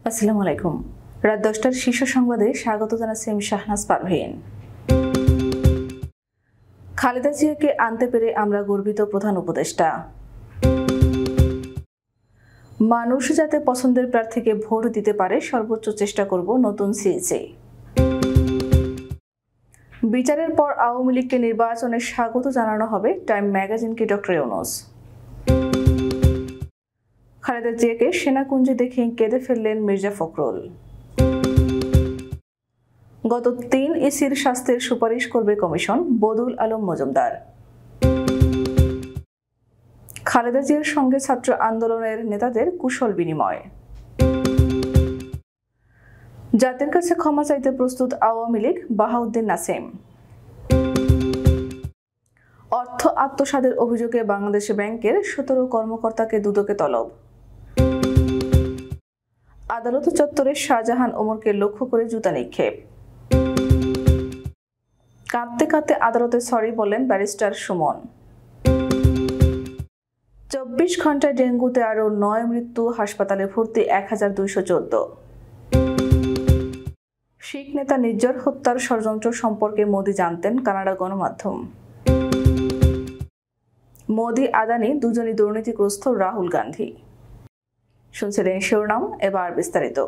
আসসালামু আলাইকুম। রাত 10টার শীর্ষ সংবাদে স্বাগত জানাচ্ছি আমি শাহনাজ পারভীন। খালেদা জিয়াকে আনতে পেরে আমরা গর্বিত, প্রধান উপদেষ্টা। মানুষ যাতে পছন্দের প্রার্থীকে ভোট দিতে পারে সর্বোচ্চ চেষ্টা করব, নতুন সিএসি। বিচারের পর আওয়ামী লীগকে নির্বাচনে স্বাগত জানানো হবে, টাইম ম্যাগাজিনকে ডক্টর ইউনূস। খালেদা জিয়াকে সেনাকুঞ্জে দেখে কেঁদে ফেললেন মির্জা ফখরুল। গত 3 ইসির স্বাস্থ্যের সুপারিশ করবে কমিশন, বদুল আলম মজুমদার। খালেদা জিয়ার সঙ্গে ছাত্র আন্দোলনের নেতাদের কুশল বিনিময়। জাতির কাছে ক্ষমা চাইতে প্রস্তুত আওয়ামী লীগ, বাহাউদ্দিন নাসিম। অর্থ আত্মসাতের অভিযোগে বাংলাদেশ ব্যাংকের 17 কর্মকর্তাকে দুদকে তলব। আদালত চত্বরে শাহজাহান ওমরকে লক্ষ্য করে জুতা নিক্ষেপ। কাঁদতে কাঁদতে আদালতে সরি বললেন ব্যারিস্টার সুমন। 24 ঘন্টায় ডেঙ্গুতে আরও 9 মৃত্যু, হাসপাতালে ভর্তি 1214। শিখ নেতা নির্ঝর হত্যার ষড়যন্ত্র সম্পর্কে মোদি জানতেন, কানাডা গণমাধ্যম। মোদি আদানি দুজনই দুর্নীতিগ্রস্ত, রাহুল গান্ধী। শুনছিলেন শিরোনাম, এবার বিস্তারিত।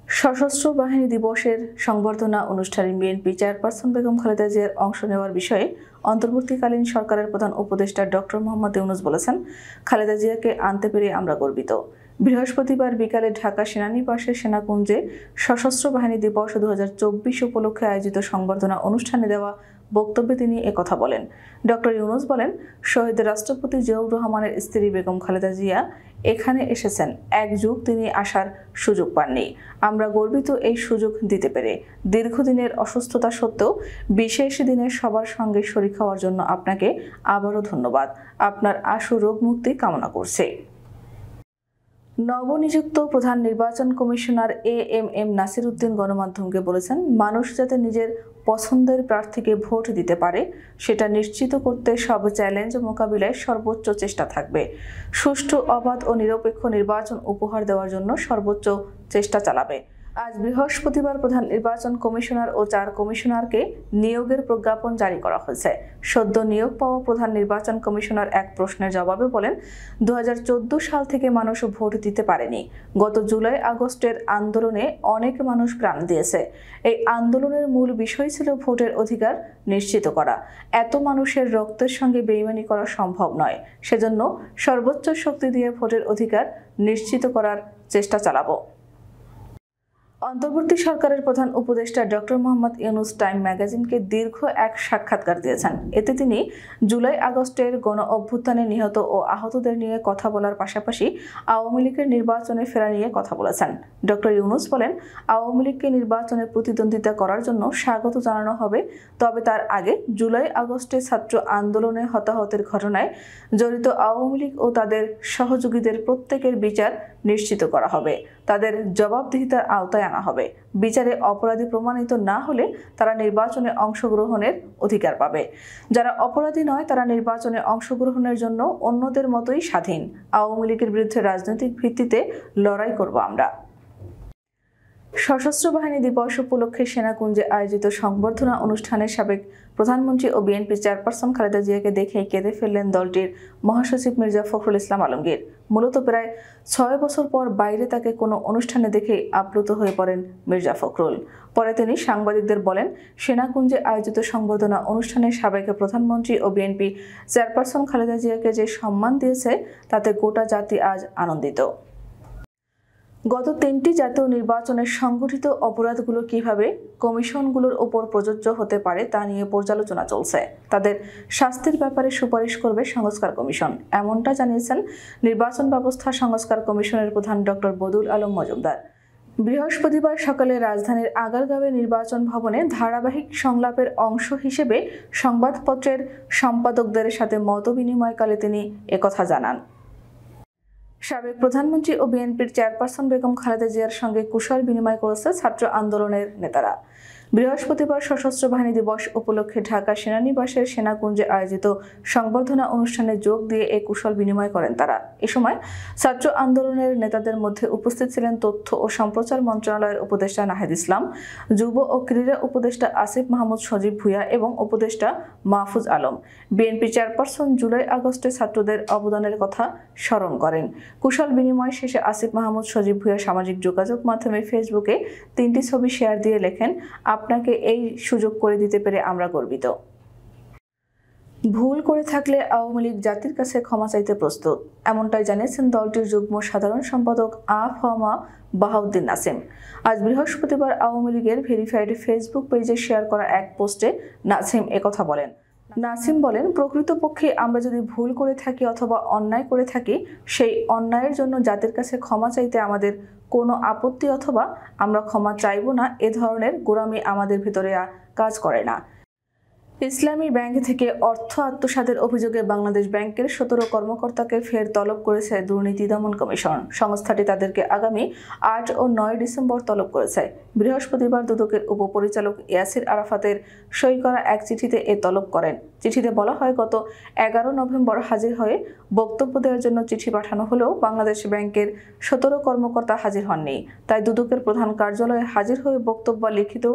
সশস্ত্র বাহিনী দিবসের সংবর্ধনা অনুষ্ঠানে বিএনপি চেয়ারপারসন বেগম খালেদা জিয়ার অংশ নেওয়ার বিষয়ে অন্তর্বর্তীকালীন সরকারের প্রধান উপদেষ্টা ডক্টর মোহাম্মদ ইউনূস বলেছেন, খালেদা জিয়াকে আনতে পেরে আমরা গর্বিত। বৃহস্পতিবার বিকালে ঢাকা সেনানিবাসের সেনাকুঞ্জে সশস্ত্র বাহিনী দিবস 2024 উপলক্ষে আয়োজিত সংবর্ধনা অনুষ্ঠানে দেওয়া বক্তব্যে তিনি একথা বলেন। ডক্টর ইউনূস বলেন, শহীদ রাষ্ট্রপতি জিয়াউর রহমানের স্ত্রী বেগম খালেদা জিয়া এখানে এসেছেন, এক যুগ তিনি আসার সুযোগ পাননি। আমরা গর্বিত এই সুযোগ দিতে পেরে। দীর্ঘদিনের অসুস্থতা সত্ত্বেও বিশেষ দিনে সবার সঙ্গে শরীক হওয়ার জন্য আপনাকে আবারও ধন্যবাদ। আপনার আশু রোগ মুক্তি কামনা করছে। নবনিযুক্ত প্রধান নির্বাচন কমিশনার এএমএম নাসির উদ্দিন গণমাধ্যমকে বলেছেন, মানুষ যাতে নিজের পছন্দের প্রার্থীকে ভোট দিতে পারে সেটা নিশ্চিত করতে সব চ্যালেঞ্জ মোকাবিলায় সর্বোচ্চ চেষ্টা থাকবে। সুষ্ঠু, অবাধ ও নিরপেক্ষ নির্বাচন উপহার দেওয়ার জন্য সর্বোচ্চ চেষ্টা চালাবে। আজ বৃহস্পতিবার প্রধান নির্বাচন কমিশনার ও 4 কমিশনারকে নিয়োগের প্রজ্ঞাপন জারি করা হয়েছে। সদ্য নিয়োগ পাওয়া প্রধান নির্বাচন কমিশনার এক প্রশ্নের জবাবে বলেন, 2014 সাল থেকে মানুষ ভোট দিতে পারেনি। গত জুলাই আগস্টের আন্দোলনে অনেক মানুষ প্রাণ দিয়েছে। এই আন্দোলনের মূল বিষয় ছিল ভোটের অধিকার নিশ্চিত করা। এত মানুষের রক্তের সঙ্গে বেইমানি করা সম্ভব নয়। সেজন্য সর্বোচ্চ শক্তি দিয়ে ভোটের অধিকার নিশ্চিত করার চেষ্টা চালাবো। অন্তর্বর্তী সরকারের প্রধান উপদেষ্টা ডক্টর মোহাম্মদ ইউনূস টাইম ম্যাগাজিনকে দীর্ঘ এক সাক্ষাৎকার দিয়েছেন। এতে তিনি জুলাই আগস্টের গণ অভ্যুত্থানে নিহত ও আহতদের নিয়ে কথা বলার পাশাপাশি আওয়ামী লীগের নির্বাচনে ফেরা নিয়ে কথা বলেছেন। ডক্টর ইউনূস বলেন, আওয়ামী লীগকে নির্বাচনে প্রতিদ্বন্দ্বিতা করার জন্য স্বাগত জানানো হবে, তবে তার আগে জুলাই আগস্টে ছাত্র আন্দোলনে হতাহতের ঘটনায় জড়িত আওয়ামী লীগ ও তাদের সহযোগীদের প্রত্যেকের বিচার নিশ্চিত করা হবে। তাদের জবাবদিহিতার আওতায় আনা হবে। বিচারে অপরাধী প্রমাণিত না হলে তারা নির্বাচনে অংশগ্রহণের অধিকার পাবে। যারা অপরাধী নয় তারা নির্বাচনে অংশগ্রহণের জন্য অন্যদের মতোই স্বাধীন। আওয়ামী লীগের বিরুদ্ধে রাজনৈতিক ভিত্তিতে লড়াই করব আমরা। সশস্ত্র বাহিনী দিবস উপলক্ষে সেনাকুঞ্জে আয়োজিত সংবর্ধনা অনুষ্ঠানে সাবেক প্রধানমন্ত্রী ও বিএনপি চেয়ারপারসন খালেদা জিয়াকে দেখে কেঁদে ফেললেন দলটির মহাসচিব মির্জা ফখরুল ইসলাম আলমগীর। মূলত প্রায় 6 বছর পর বাইরে তাকে কোনো অনুষ্ঠানে দেখে আপ্লুত হয়ে পড়েন মির্জা ফখরুল। পরে তিনি সাংবাদিকদের বলেন, সেনাকুঞ্জে আয়োজিত সংবর্ধনা অনুষ্ঠানে সাবেক প্রধানমন্ত্রী ও বিএনপি চেয়ারপারসন খালেদা জিয়াকে যে সম্মান দিয়েছে তাতে গোটা জাতি আজ আনন্দিত। গত 3টি জাতীয় নির্বাচনের সংগঠিত অপরাধগুলো কিভাবে কমিশনগুলোর ওপর প্রযোজ্য হতে পারে তা নিয়ে পর্যালোচনা চলছে। তাদের শাস্তির ব্যাপারে সুপারিশ করবে সংস্কার কমিশন, এমনটা জানিয়েছেন নির্বাচন ব্যবস্থা সংস্কার কমিশনের প্রধান ডক্টর বদুল আলম মজুমদার। বৃহস্পতিবার সকালে রাজধানীর আগারগাঁওয়ে নির্বাচন ভবনে ধারাবাহিক সংলাপের অংশ হিসেবে সংবাদপত্রের সম্পাদকদের সাথে মতবিনিময়কালে তিনি একথা জানান। সাবেক প্রধানমন্ত্রী ও বিএনপির চেয়ারপারসন বেগম খালেদা জিয়ার সঙ্গে কুশল বিনিময় করেছে ছাত্র আন্দোলনের নেতারা। বৃহস্পতিবার সশস্ত্র বাহিনী দিবস উপলক্ষে ঢাকা সেনানিবাসের সেনাকুঞ্জে আয়োজিত সংবর্ধনা অনুষ্ঠানে যোগ দিয়ে এ কুশল বিনিময় করেন তারা। এ সময় ছাত্র আন্দোলনের নেতাদের মধ্যে উপস্থিত ছিলেন তথ্য ও সম্প্রচার মন্ত্রণালয়ের উপদেষ্টা নাহিদ ইসলাম, যুব ও ক্রীড়া উপদেষ্টা আসিফ মাহমুদ সজীব ভুঁইয়া এবং উপদেষ্টা মাহফুজ আলম। বিএনপি চেয়ারপারসন জুলাই আগস্টে ছাত্রদের অবদানের কথা স্মরণ করেন। কুশল বিনিময় শেষে আসিফ মাহমুদ সজীব ভুঁইয়া সামাজিক যোগাযোগ মাধ্যমে ফেসবুকে 3টি ছবি শেয়ার দিয়ে লেখেন, আপনাকে এই সুযোগ করে দিতে পেরে আমরা গর্বিত। ভুল করে থাকলে আওয়ামী লীগ জাতির কাছে ক্ষমা চাইতে প্রস্তুত, এমনটাই জানিয়েছেন দলটির যুগ্ম সাধারণ সম্পাদক আফহামা বাহাউদ্দিন নাসিম। আজ বৃহস্পতিবার আওয়ামী লীগের ভেরিফাইড ফেসবুক পেজে শেয়ার করা এক পোস্টে নাসিম একথা বলেন। নাসিম বলেন, প্রকৃতপক্ষে আমরা যদি ভুল করে থাকি অথবা অন্যায় করে থাকি, সেই অন্যায়ের জন্য জাতির কাছে ক্ষমা চাইতে আমাদের কোনো আপত্তি অথবা আমরা ক্ষমা চাইব না, এ ধরনের গোঁড়ামি আমাদের ভিতরে কাজ করে না। ইসলামী ব্যাংক থেকে অর্থ আত্মসাতের অভিযোগে বাংলাদেশ ব্যাংকের 17 কর্মকর্তাকে ফের তলব করেছে দুর্নীতি দমন কমিশন। সংস্থাটি তাদেরকে আগামী 8 ও 9 ডিসেম্বর তলব করেছে। বৃহস্পতিবার দুদকের উপপরিচালক ইয়াসির আরাফাতের সই করা এক চিঠিতে এ তলব করেন। চিঠিতে বলা হয়, গত 11 নভেম্বর হাজির হয়ে বক্তব্য দেওয়ার জন্য চিঠি পাঠানো হলেও বাংলাদেশ ব্যাংকের 17 কর্মকর্তা হাজির হননি। তাই দুদকের প্রধান কার্যালয়ে হাজির হয়ে লিখিত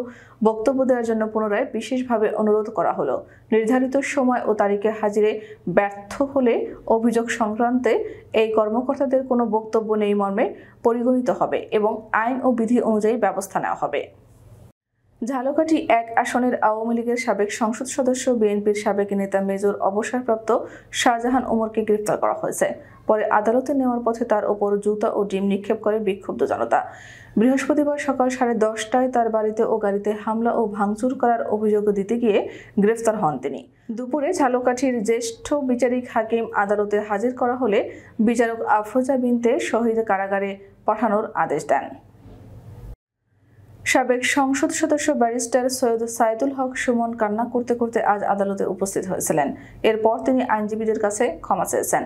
বক্তব্য দেওয়ার জন্য পুনরায় বিশেষভাবে অনুরোধ করা হলো। নির্ধারিত সময় ও তারিখে হাজিরে ব্যর্থ হলে অভিযোগ সংক্রান্তে এই কর্মকর্তাদের কোনো বক্তব্য নেই মর্মে পরিগণিত হবে এবং আইন ও বিধি অনুযায়ী ব্যবস্থা নেওয়া হবে। ঝালকাঠি 1 আসনের আওয়ামী লীগের সাবেক সংসদ সদস্য বিএনপির সাবেক নেতা মেজর অবসরপ্রাপ্ত শাহজাহান ওমরকে গ্রেফতার করা হয়েছে। পরে আদালতে নেওয়ার পথে তার ওপর জুতা ও ডিম নিক্ষেপ করে বিক্ষুব্ধ জনতা। বৃহস্পতিবার সকাল 10:30টায় তার বাড়িতে ও গাড়িতে হামলা ও ভাঙচুর করার অভিযোগ দিতে গিয়ে গ্রেফতার হন তিনি। দুপুরে ঝালকাঠির জ্যেষ্ঠ বিচারিক হাকিম আদালতে হাজির করা হলে বিচারক আফরোজা বিনতে শহীদ কারাগারে পাঠানোর আদেশ দেন। সাবেক সংসদ সদস্য ব্যারিস্টার সৈয়দ সাইদুল হক সুমন কান্না করতে করতে আজ আদালতে উপস্থিত হয়েছিলেন। এরপর তিনি আইনজীবীদের কাছে ক্ষমা চেয়েছেন।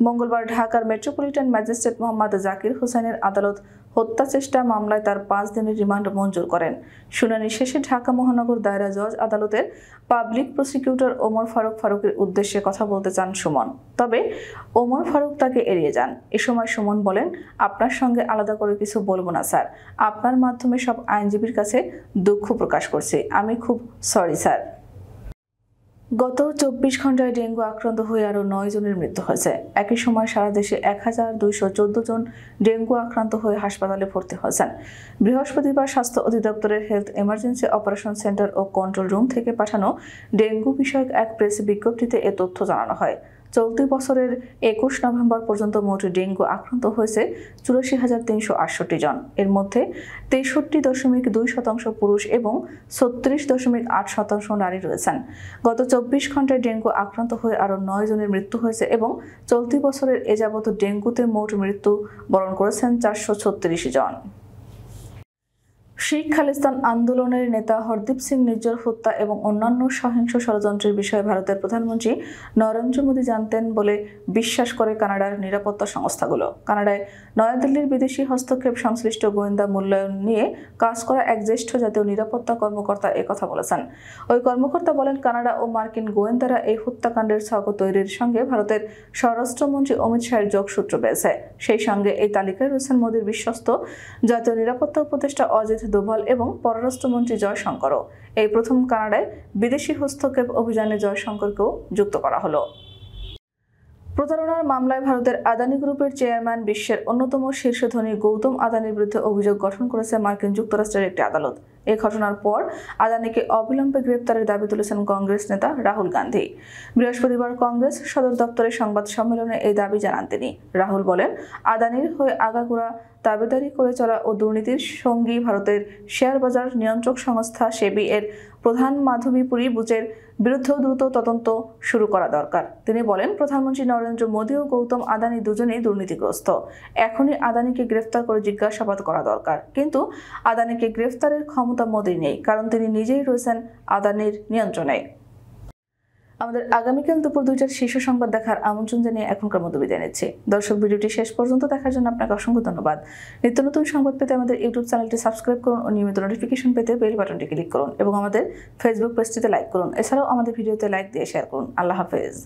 মঙ্গলবার ঢাকার মেট্রোপলিটন ম্যাজিস্ট্রেট মোহাম্মদ জাকির হোসেনের আদালত হত্যা চেষ্টা মামলায় তার 5 দিনের রিমান্ড মঞ্জুর করেন। শুনানি শেষে ঢাকা মহানগর দায়রা জজ আদালতের পাবলিক প্রসিকিউটর ওমর ফারুকের উদ্দেশ্যে কথা বলতে চান সুমন। তবে ওমর ফারুক তাকে এড়িয়ে যান। এ সময় সুমন বলেন, আপনার সঙ্গে আলাদা করে কিছু বলবো না স্যার, আপনার মাধ্যমে সব আইনজীবীর কাছে দুঃখ প্রকাশ করছি, আমি খুব সরি স্যার। গত 24 ঘন্টায় ডেঙ্গু আক্রান্ত হয়ে আরও 9 জনের মৃত্যু হয়েছে। একই সময় সারা দেশে 1214 জন ডেঙ্গু আক্রান্ত হয়ে হাসপাতালে ভর্তি হয়েছেন। বৃহস্পতিবার স্বাস্থ্য অধিদপ্তরের হেলথ এমার্জেন্সি অপারেশন সেন্টার ও কন্ট্রোল রুম থেকে পাঠানো ডেঙ্গু বিষয়ক এক প্রেস বিজ্ঞপ্তিতে এ তথ্য জানানো হয়। চলতি বছরের 21 নভেম্বর পর্যন্ত মোট ডেঙ্গু আক্রান্ত হয়েছে 84,368 জন। এর মধ্যে 63.2% পুরুষ এবং 36.8% নারী রয়েছেন। গত 24 ঘন্টায় ডেঙ্গু আক্রান্ত হয়ে আরও 9 জনের মৃত্যু হয়েছে এবং চলতি বছরের এ যাবৎ ডেঙ্গুতে মোট মৃত্যু বরণ করেছেন 436 জন। শিখ খালিস্তান আন্দোলনের নেতা হরদীপ সিং নিজ্জর হত্যা এবং অন্যান্য সহিংস ষড়যন্ত্রের বিষয়ে ভারতের প্রধানমন্ত্রী নরেন্দ্র মোদী জানতেন বলে বিশ্বাস করে কানাডার নিরাপত্তা সংস্থাগুলো। কানাডায় নয়াদিল্লির বিদেশি হস্তক্ষেপ সংশ্লিষ্ট গোয়েন্দা মূল্যায়ন নিয়ে কাজ করা এক জ্যেষ্ঠ জাতীয় নিরাপত্তা কর্মকর্তা একথা বলেছেন। ওই কর্মকর্তা বলেন, কানাডা ও মার্কিন গোয়েন্দারা এই হত্যাকাণ্ডের ছক তৈরির সঙ্গে ভারতের স্বরাষ্ট্রমন্ত্রী অমিত শাহের যোগসূত্র পেয়েছে। সেই সঙ্গে এই তালিকায় রয়েছেন মোদীর বিশ্বস্ত জাতীয় নিরাপত্তা উপদেষ্টা অজিত দোভাল এবং পররাষ্ট্রমন্ত্রী জয়শঙ্করও। এই প্রথম কানাডায় বিদেশি হস্তক্ষেপ অভিযানে জয়শঙ্করকেও যুক্ত করা হলো। প্রতারণার মামলায় ভারতের আদানি গ্রুপের চেয়ারম্যান বিশ্বের অন্যতম শীর্ষ ধনী গৌতম আদানির বিরুদ্ধে অভিযোগ গঠন করেছে মার্কিন যুক্তরাষ্ট্রের একটি আদালত। এই ঘটনার পর আদানিকে অবিলম্বে গ্রেপ্তারের দাবি তুলেছেন কংগ্রেস নেতা রাহুল গান্ধী। বৃহস্পতিবার কংগ্রেস সদর দপ্তরে সংবাদ সম্মেলনে এই দাবি জানান তিনি। রাহুল বলেন, আদানির হয়ে আগাগোড়া দাবিদারি করে চলা ও দুর্নীতির সঙ্গী ভারতের শেয়ার বাজার নিয়ন্ত্রক সংস্থা সেবি এর প্রধান মাধবীপুরী বুচের বিরুদ্ধেও দ্রুত তদন্ত শুরু করা দরকার। তিনি বলেন, প্রধানমন্ত্রী নরেন্দ্র মোদী ও গৌতম আদানি দুজনেই দুর্নীতিগ্রস্ত। এখনই আদানিকে গ্রেফতার করে জিজ্ঞাসাবাদ করা দরকার। কিন্তু আদানিকে গ্রেফতারের ক্ষমতা মোদীর নেই, কারণ তিনি নিজেই রয়েছেন আদানির নিয়ন্ত্রণে। আমাদের আগামীকাল দুপুর 2টার শীর্ষ সংবাদ দেখার আমন্ত্রণ জানিয়ে এখনকার মতো বিদায় নিচ্ছি। দর্শক, ভিডিওটি শেষ পর্যন্ত দেখার জন্য আপনাকে অসংখ্য ধন্যবাদ। নিত্য নতুন সংবাদ পেতে আমাদের ইউটিউব চ্যানেলটি সাবস্ক্রাইব করুন ও নিয়মিত নোটিফিকেশন পেতে বেল বাটনটি ক্লিক করুন এবং আমাদের ফেসবুক পেজটিতে লাইক করুন। এছাড়াও আমাদের ভিডিওতে লাইক দিয়ে শেয়ার করুন। আল্লাহ হাফেজ।